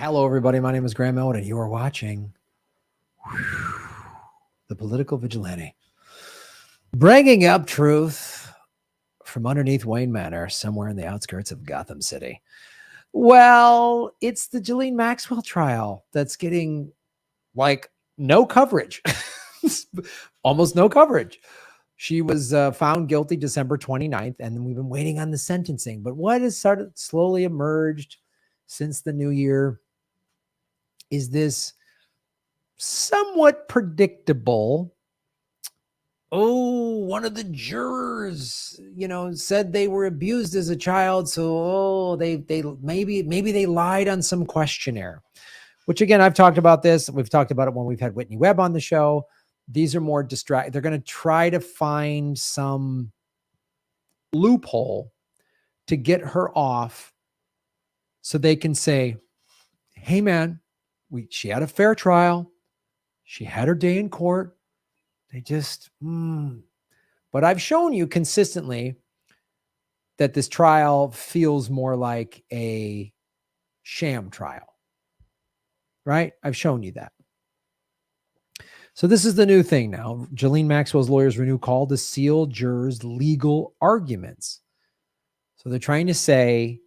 Hello, everybody. My name is Graham Elwood, and you are watching The Political Vigilante. Bringing up truth from underneath Wayne Manor, somewhere in the outskirts of Gotham City. Well, it's the Ghislaine Maxwell trial that's getting, no coverage. Almost no coverage. She was found guilty December 29th, and then we've been waiting on the sentencing. But what has started slowly emerged since the new year is this somewhat predictable. Oh, one of the jurors, said they were abused as a child. So, they maybe they lied on some questionnaire, which again, I've talked about this. We've talked about it when we've had Whitney Webb on the show. These are more They're going to try to find some loophole to get her off so they can say, hey man, she had a fair trial. She had her day in court. They just, But I've shown you consistently that this trial feels more like a sham trial, right? I've shown you that. So this is the new thing now. Ghislaine Maxwell's lawyers renew call to seal jurors' legal arguments. So they're trying to say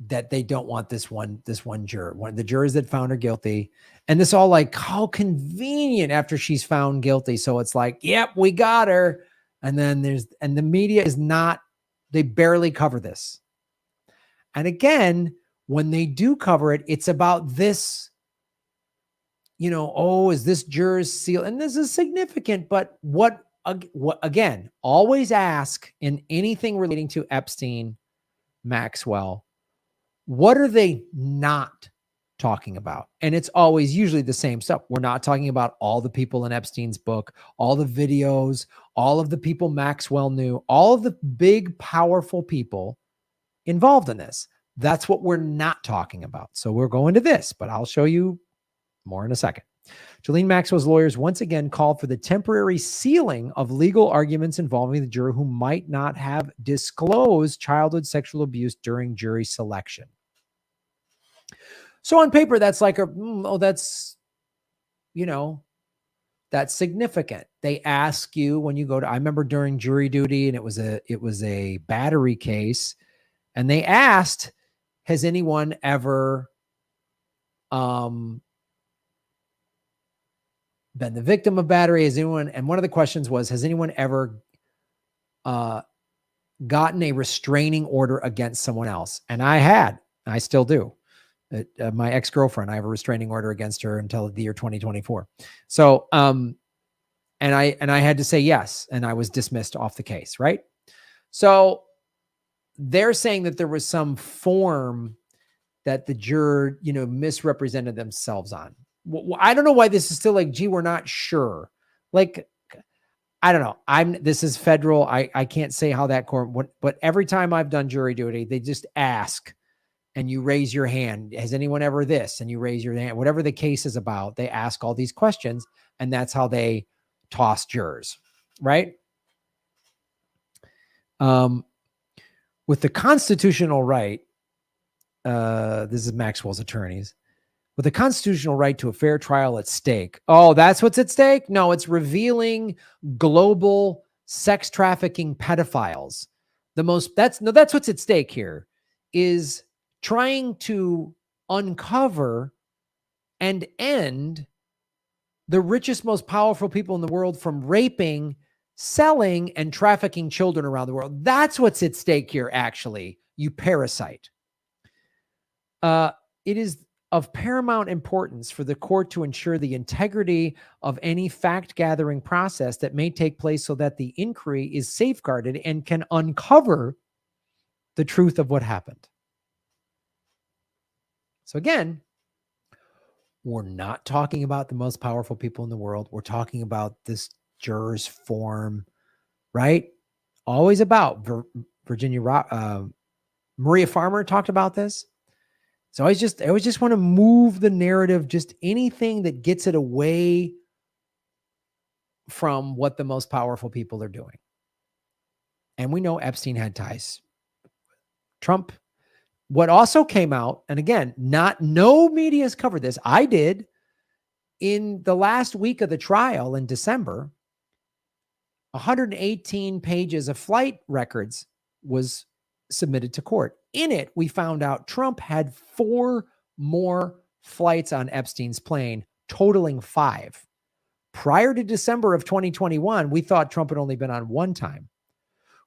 that they don't want this one juror, one of the jurors that found her guilty. And this all how convenient after she's found guilty. So it's yep, we got her. And then the media is not, they barely cover this. And again, when they do cover it, it's about this, is this juror's seal? And this is significant, but what again, always ask in anything relating to Epstein, Maxwell, what are they not talking about? And it's always usually the same stuff. We're not talking about all the people in Epstein's book, all the videos, all of the people Maxwell knew, all of the big, powerful people involved in this. That's what we're not talking about. So we're going to this, but I'll show you more in a second. Ghislaine Maxwell's lawyers once again called for the temporary sealing of legal arguments involving the juror who might not have disclosed childhood sexual abuse during jury selection. So on paper, that's that's significant. They ask you when you go to, I remember during jury duty, and it was a battery case, and they asked, has anyone ever been the victim of battery? And one of the questions was, has anyone ever gotten a restraining order against someone else? And I still do. My ex-girlfriend, I have a restraining order against her until the year 2024. So, and I had to say yes, and I was dismissed off the case, right? So they're saying that there was some form that the juror, misrepresented themselves on. I don't know why this is still we're not sure. I don't know. This is federal. I can't say how that court, but every time I've done jury duty, they just ask and you raise your hand. Has anyone ever this? And you raise your hand, whatever the case is about, they ask all these questions, and that's how they toss jurors, right? With the constitutional right, this is Maxwell's attorneys, with the constitutional right to a fair trial at stake. Oh, that's what's at stake? No, it's revealing global sex trafficking pedophiles. That's what's at stake here, is trying to uncover and end the richest, most powerful people in the world from raping, selling, and trafficking children around the world. That's what's at stake here, actually, you parasite. It is of paramount importance for the court to ensure the integrity of any fact-gathering process that may take place so that the inquiry is safeguarded and can uncover the truth of what happened. So again, we're not talking about the most powerful people in the world. We're talking about this juror's form, right? Always about Maria Farmer talked about this. So I always just want to move the narrative, just anything that gets it away from what the most powerful people are doing. And we know Epstein had ties. Trump What also came out, and again, no media has covered this. I did in the last week of the trial in December. 118 pages of flight records was submitted to court. In it, we found out Trump had 4 more flights on Epstein's plane, totaling 5. Prior to December of 2021, we thought Trump had only been on 1 time,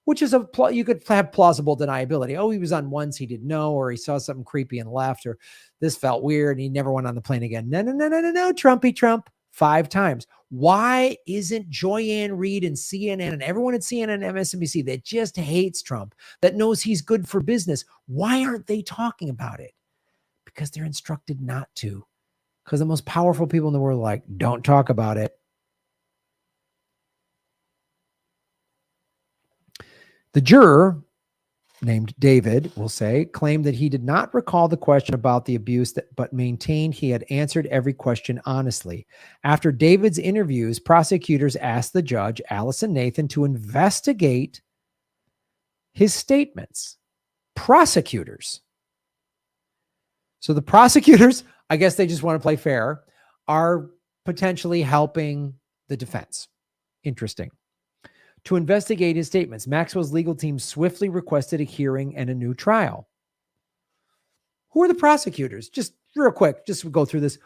which is you could have plausible deniability. Oh, he was on once, he didn't know, or he saw something creepy and left, or this felt weird and he never went on the plane again. No, Trumpy Trump, 5 times. Why isn't Joyanne Reid and CNN and everyone at CNN and MSNBC that just hates Trump, that knows he's good for business, why aren't they talking about it? Because they're instructed not to. Because the most powerful people in the world are like, don't talk about it. The juror, named David, we'll say, claimed that he did not recall the question about the abuse, but maintained he had answered every question honestly. After David's interviews, prosecutors asked the judge, Alison Nathan, to investigate his statements. Prosecutors. So the prosecutors, I guess they just want to play fair, are potentially helping the defense. Interesting. To investigate his statements, Maxwell's legal team swiftly requested a hearing and a new trial. Who are the prosecutors? Just real quick, just go through this.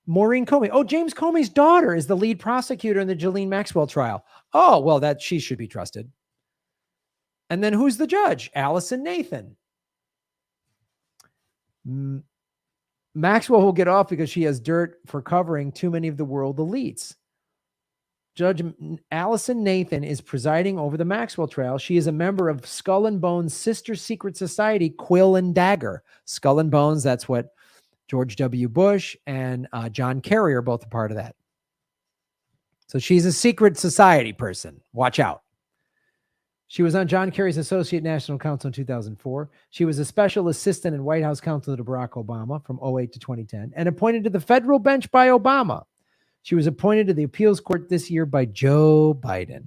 Maureen Comey. Oh, James Comey's daughter is the lead prosecutor in the Ghislaine Maxwell trial. Oh, well, that she should be trusted. And then who's the judge? Alison Nathan. Maxwell will get off because she has dirt for covering too many of the world elites. Judge Alison Nathan is presiding over the Maxwell trial. She is a member of Skull and Bones' sister secret society, Quill and Dagger. Skull and Bones, that's what George W. Bush and John Kerry are both a part of that. So she's a secret society person. Watch out. She was on John Kerry's Associate National Counsel in 2004. She was a special assistant and White House counsel to Barack Obama from 2008 to 2010 and appointed to the federal bench by Obama. She was appointed to the appeals court this year by Joe Biden.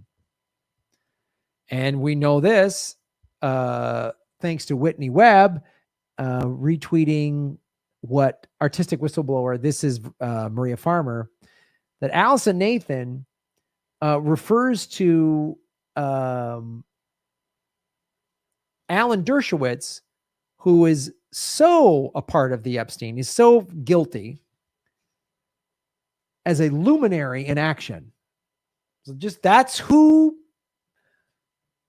And we know this thanks to Whitney Webb retweeting what artistic whistleblower, this is Maria Farmer, that Alison Nathan refers to Alan Dershowitz, who is so a part of the Epstein, is so guilty, as a luminary in action. So just that's who.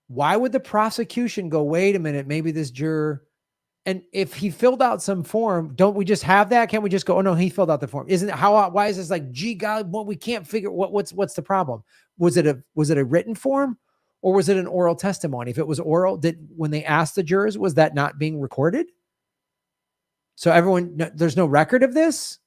Why would the prosecution go, wait a minute, maybe this juror, and if he filled out some form, don't we just have that? Can't we just go, oh no, he filled out the form? Isn't it why is this like, gee God, well, we can't figure what's the problem? Was it a written form or was it an oral testimony? If it was oral, when they asked the jurors, was that not being recorded? So there's no record of this?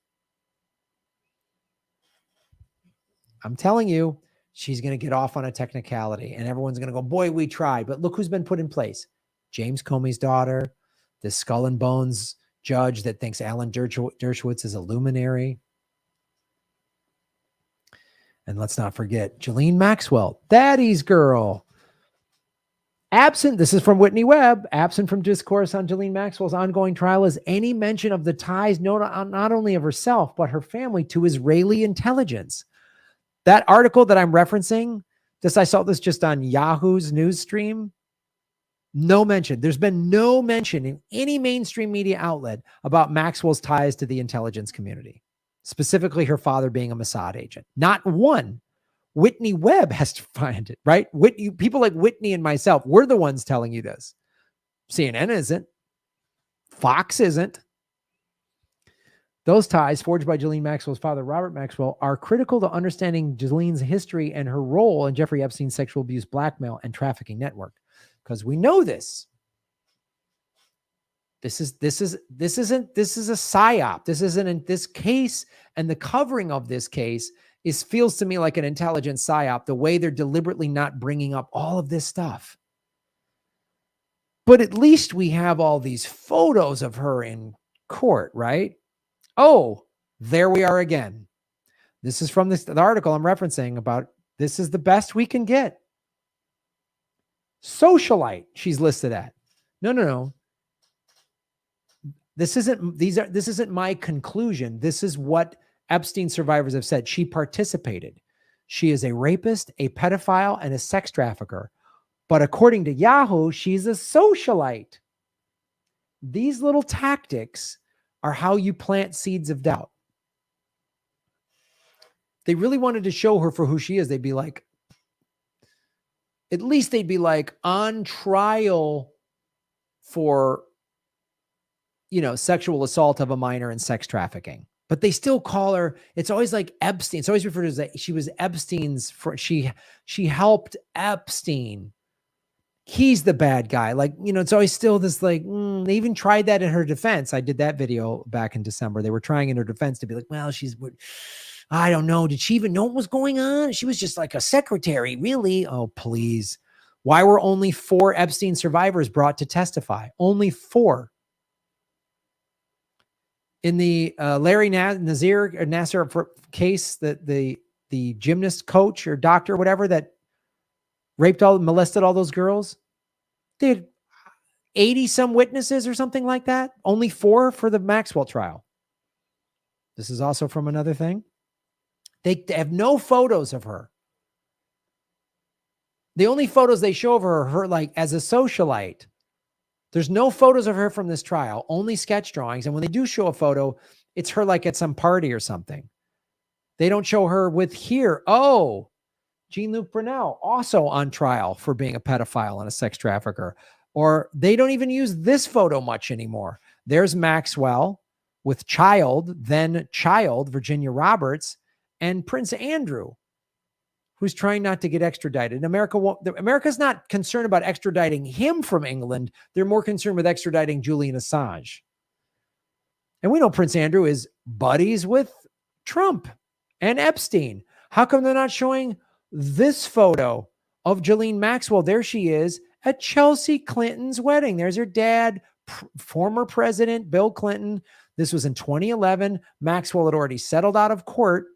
I'm telling you, she's going to get off on a technicality and everyone's going to go, boy, we tried. But look who's been put in place. James Comey's daughter, the Skull and Bones judge that thinks Alan Dershowitz is a luminary. And let's not forget Ghislaine Maxwell, Daddy's girl. Absent, this is from Whitney Webb, absent from discourse on Ghislaine Maxwell's ongoing trial is any mention of the ties not only of herself, but her family to Israeli intelligence. That article that I'm referencing, I saw this just on Yahoo's news stream. No mention. There's been no mention in any mainstream media outlet about Maxwell's ties to the intelligence community, specifically her father being a Mossad agent. Not one. Whitney Webb has to find it, right? People like Whitney and myself, we're the ones telling you this. CNN isn't. Fox isn't. Those ties, forged by Ghislaine Maxwell's father, Robert Maxwell, are critical to understanding Ghislaine's history and her role in Jeffrey Epstein's sexual abuse, blackmail, and trafficking network. Because we know this. This is a psyop. This isn't in this case, and the covering of this case feels to me like an intelligent psyop, the way they're deliberately not bringing up all of this stuff. But at least we have all these photos of her in court, right? Oh, there we are again. This is from the article I'm referencing about, this is the best we can get. Socialite, she's listed at. No. This isn't my conclusion. This is what Epstein survivors have said. She participated. She is a rapist, a pedophile, and a sex trafficker. But according to Yahoo, she's a socialite. These little tactics are how you plant seeds of doubt. They really wanted to show her for who she is. They'd be like, at least they'd be like on trial for, sexual assault of a minor and sex trafficking. But they still call her, it's always like Epstein. It's always referred to as that she was Epstein's, she helped Epstein. He's the bad guy. Like, it's always still this like, they even tried that in her defense. I did that video back in December. They were trying in her defense to be like, well, I don't know. Did she even know what was going on? She was just like a secretary, really? Oh, please. Why were only 4 Epstein survivors brought to testify? Only 4. In the Larry Nasser case, that the gymnast coach or doctor or whatever that molested all those girls, they had 80 some witnesses or something like that. Only 4 for the Maxwell trial. This is also from another thing. They have no photos of her. The only photos they show of her are her like as a socialite. There's no photos of her from this trial, only sketch drawings. And when they do show a photo, it's her like at some party or something. They don't show her with here. Oh, Jean-Luc Brunel, also on trial for being a pedophile and a sex trafficker. Or they don't even use this photo much anymore. There's Maxwell with then child, Virginia Roberts, and Prince Andrew, who's trying not to get extradited. America's not concerned about extraditing him from England. They're more concerned with extraditing Julian Assange. And we know Prince Andrew is buddies with Trump and Epstein. How come they're not showing this photo of Ghislaine Maxwell? There she is at Chelsea Clinton's wedding. There's her dad, former President Bill Clinton. This was in 2011. Maxwell had already settled out of court.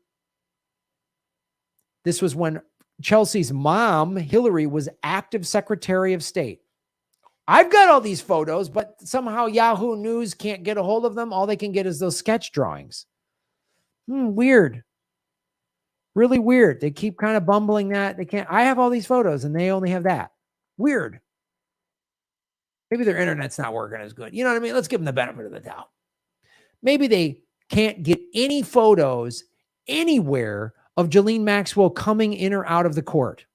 This was when Chelsea's mom, Hillary, was active Secretary of State. I've got all these photos, but somehow Yahoo News can't get a hold of them. All they can get is those sketch drawings. Weird. Really weird. They keep kind of bumbling that. I have all these photos and they only have that. Weird. Maybe their internet's not working as good. You know what I mean? Let's give them the benefit of the doubt. Maybe they can't get any photos anywhere of Ghislaine Maxwell coming in or out of the court.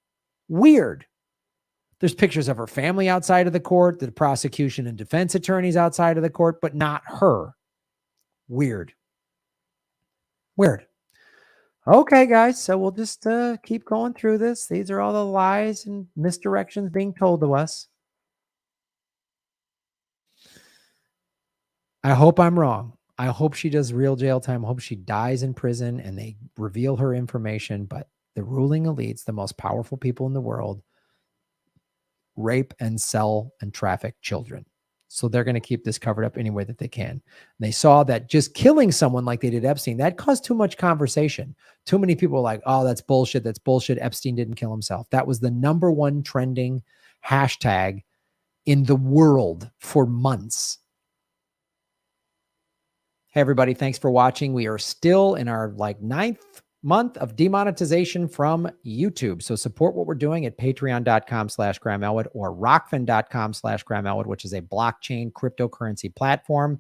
Weird. There's pictures of her family outside of the court, the prosecution and defense attorneys outside of the court, but not her. Weird. Okay, guys, so we'll just keep going through this. These are all the lies and misdirections being told to us. I hope I'm wrong. I hope she does real jail time. I hope she dies in prison and they reveal her information. But the ruling elites, the most powerful people in the world, rape and sell and traffic children. So they're going to keep this covered up any way that they can. And they saw that just killing someone like they did Epstein, that caused too much conversation. Too many people were like, oh, that's bullshit. That's bullshit. Epstein didn't kill himself. That was the #1 trending hashtag in the world for months. Hey, everybody. Thanks for watching. We are still in our 9th month of demonetization from YouTube. So support what we're doing at patreon.com/Graham Elwood or rockfin.com/Graham Elwood, which is a blockchain cryptocurrency platform.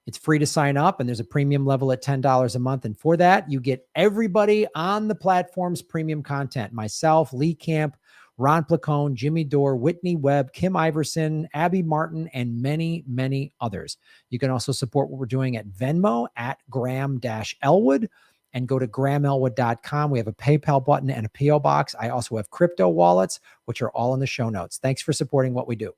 It's free to sign up and there's a premium level at $10 a month. And for that, you get everybody on the platform's premium content. Myself, Lee Camp, Ron Placone, Jimmy Dore, Whitney Webb, Kim Iverson, Abby Martin, and many, many others. You can also support what we're doing at Venmo at Graham-Elwood and go to GrahamElwood.com. We have a PayPal button and a PO box. I also have crypto wallets, which are all in the show notes. Thanks for supporting what we do.